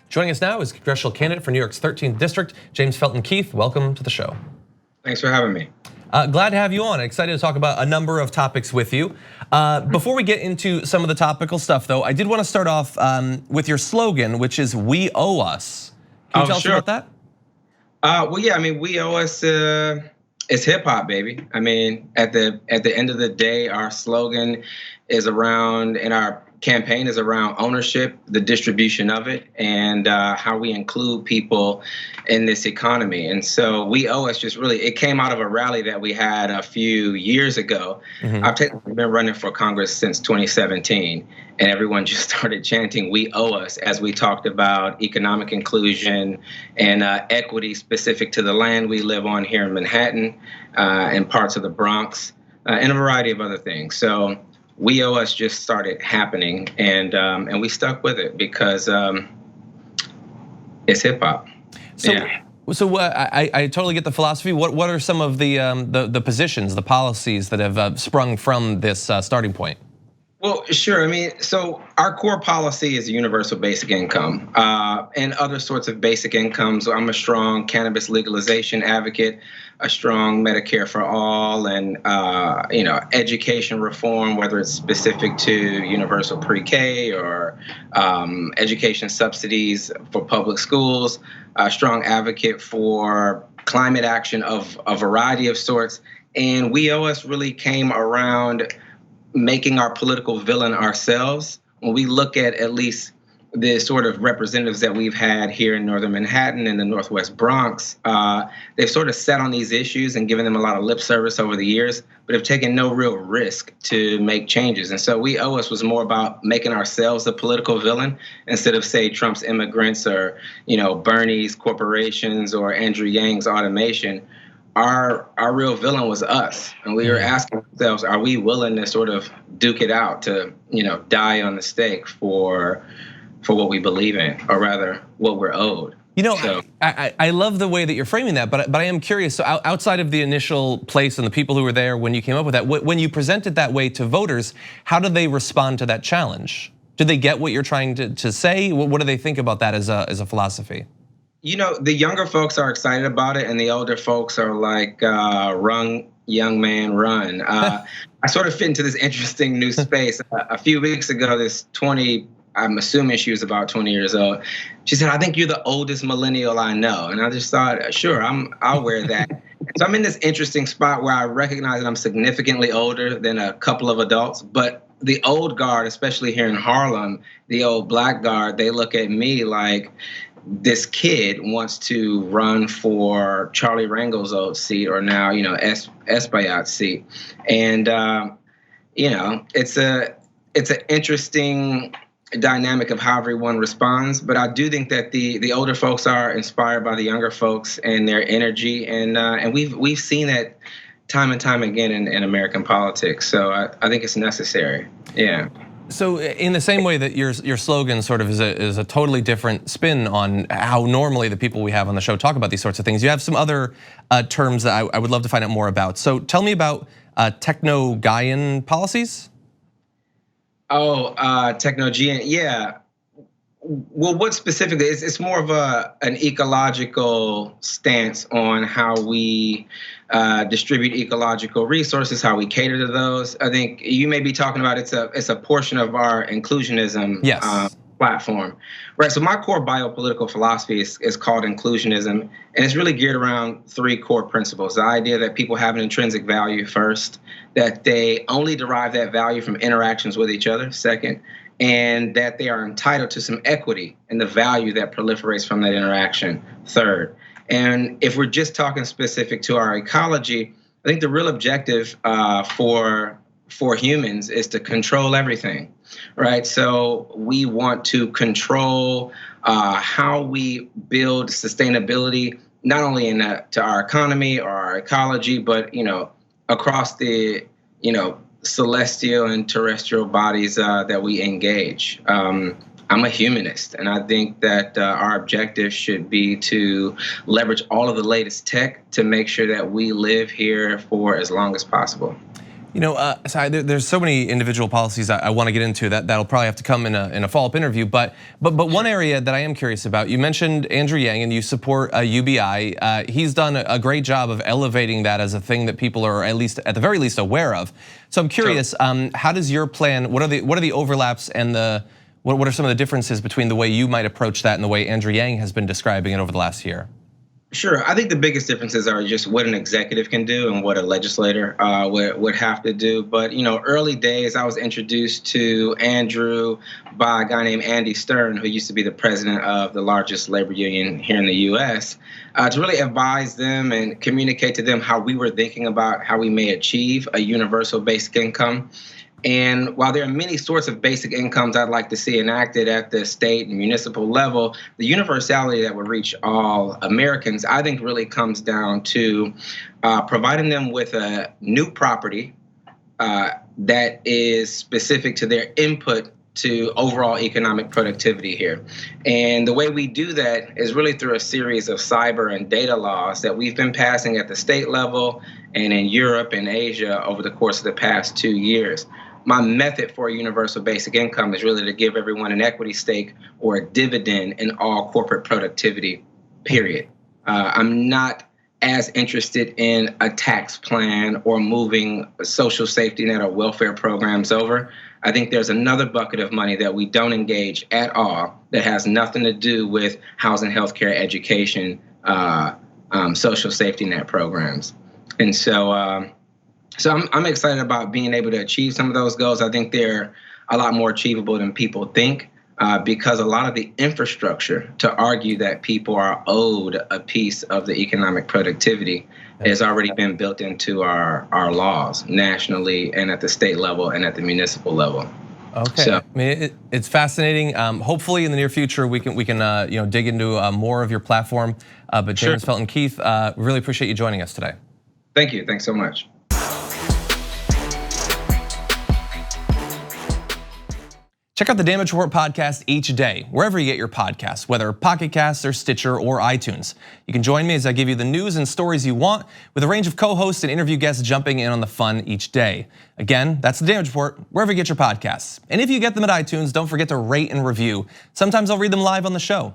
Joining us now is congressional candidate for New York's 13th District, James Felton Keith. Welcome to the show. Thanks for having me. Glad to have you on. Excited to talk about a number of topics with you. Before we get into some of the topical stuff though, I did want to start off with your slogan, which is "We owe us." Can you tell us about that? Well, yeah, I mean, we owe us, it's hip hop, baby. I mean, at the end of the day, our slogan is around, and our campaign is around ownership, the distribution of it, and how we include people in this economy. And so we owe us just really, it came out of a rally that we had a few years ago. I've been running for Congress since 2017, and everyone just started chanting, "We owe us," as we talked about economic inclusion and equity specific to the land we live on here in Manhattan and parts of the Bronx and a variety of other things. So we owe us just started happening, and we stuck with it because it's hip hop. So I totally get the philosophy. What are some of the positions, the policies that have sprung from this starting point? Well, sure. I mean, so our core policy is universal basic income and other sorts of basic incomes. I'm a strong cannabis legalization advocate, a strong Medicare for all, and education reform, whether it's specific to universal pre-K or education subsidies for public schools. A strong advocate for climate action of a variety of sorts. And we owe us really came around making our political villain ourselves. When we look at least the sort of representatives that we've had here in Northern Manhattan and the Northwest Bronx, they've sort of sat on these issues and given them a lot of lip service over the years, but have taken no real risk to make changes. And so we owe us was more about making ourselves the political villain instead of, say, Trump's immigrants or, Bernie's corporations or Andrew Yang's automation. Our real villain was us, and we were asking ourselves, are we willing to sort of duke it out, to die on the stake for what we believe in, or rather what we're owed? I love the way that you're framing that, but I am curious. So outside of the initial place and the people who were there when you came up with that, when you present it that way to voters, how do they respond to that challenge? Do they get what you're trying to say? What do they think about that as a philosophy? The younger folks are excited about it, and the older folks are like, run, young man, run. I sort of fit into this interesting new space. A few weeks ago, this 20, I'm assuming she was about 20 years old, she said, "I think you're the oldest millennial I know." And I just thought, sure, I'll wear that. So I'm in this interesting spot where I recognize that I'm significantly older than a couple of adults, but the old guard, especially here in Harlem, the old black guard, they look at me like, this kid wants to run for Charlie Rangel's old seat, or now, Espaillat's seat. And, it's an interesting dynamic of how everyone responds. But I do think that the older folks are inspired by the younger folks and their energy. And we've seen that time and time again in American politics. So I think it's necessary. Yeah. So in the same way that your slogan sort of is a totally different spin on how normally the people we have on the show talk about these sorts of things, you have some other terms that I would love to find out more about. So tell me about Techno Guy policies. Techno Guy, yeah. Well, what specifically? It's more of an ecological stance on how we distribute ecological resources, how we cater to those. I think you may be talking about it's a portion of our inclusionism platform, right? So my core biopolitical philosophy is called inclusionism, and it's really geared around three core principles: the idea that people have an intrinsic value first, that they only derive that value from interactions with each other second, and that they are entitled to some equity in the value that proliferates from that interaction third. And if we're just talking specific to our ecology, I think the real objective for humans is to control everything, right? So we want to control how we build sustainability, not only to our economy or our ecology, but across the celestial and terrestrial bodies that we engage. I'm a humanist, and I think that our objective should be to leverage all of the latest tech to make sure that we live here for as long as possible. There's so many individual policies I want to get into that'll probably have to come in a follow-up interview. But one area that I am curious about, you mentioned Andrew Yang and you support UBI. He's done a great job of elevating that as a thing that people are at the very least aware of. So I'm curious, how does your plan? What are the overlaps and what are some of the differences between the way you might approach that and the way Andrew Yang has been describing it over the last year? Sure. I think the biggest differences are just what an executive can do and what a legislator would have to do. But, early days, I was introduced to Andrew by a guy named Andy Stern, who used to be the president of the largest labor union here in the US, to really advise them and communicate to them how we were thinking about how we may achieve a universal basic income. And while there are many sorts of basic incomes I'd like to see enacted at the state and municipal level, the universality that would reach all Americans, I think, really comes down to providing them with a new property that is specific to their input to overall economic productivity here. And the way we do that is really through a series of cyber and data laws that we've been passing at the state level and in Europe and Asia over the course of the past 2 years. My method for a universal basic income is really to give everyone an equity stake or a dividend in all corporate productivity, period. I'm not as interested in a tax plan or moving social safety net or welfare programs over. I think there's another bucket of money that we don't engage at all that has nothing to do with housing, healthcare, education, social safety net programs. And so I'm excited about being able to achieve some of those goals. I think they're a lot more achievable than people think because a lot of the infrastructure to argue that people are owed a piece of the economic productivity has already been built into our laws nationally and at the state level and at the municipal level. Okay, so, I mean, it's fascinating. Hopefully, in the near future, we can dig into more of your platform. But James Felton Keith, really appreciate you joining us today. Thank you. Thanks so much. Check out the Damage Report podcast each day, wherever you get your podcasts, whether Pocket Casts or Stitcher or iTunes. You can join me as I give you the news and stories you want, with a range of co-hosts and interview guests jumping in on the fun each day. Again, that's the Damage Report, wherever you get your podcasts. And if you get them at iTunes, don't forget to rate and review. Sometimes I'll read them live on the show.